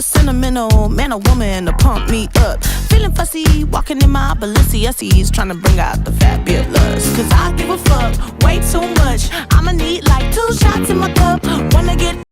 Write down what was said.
sentimental man or woman to pump me up. Feeling fussy, walking in my Balenciennes, trying to bring out the fabulous. Cause I give a fuck way too much. I'ma need like 2 shots in my cup. Wanna get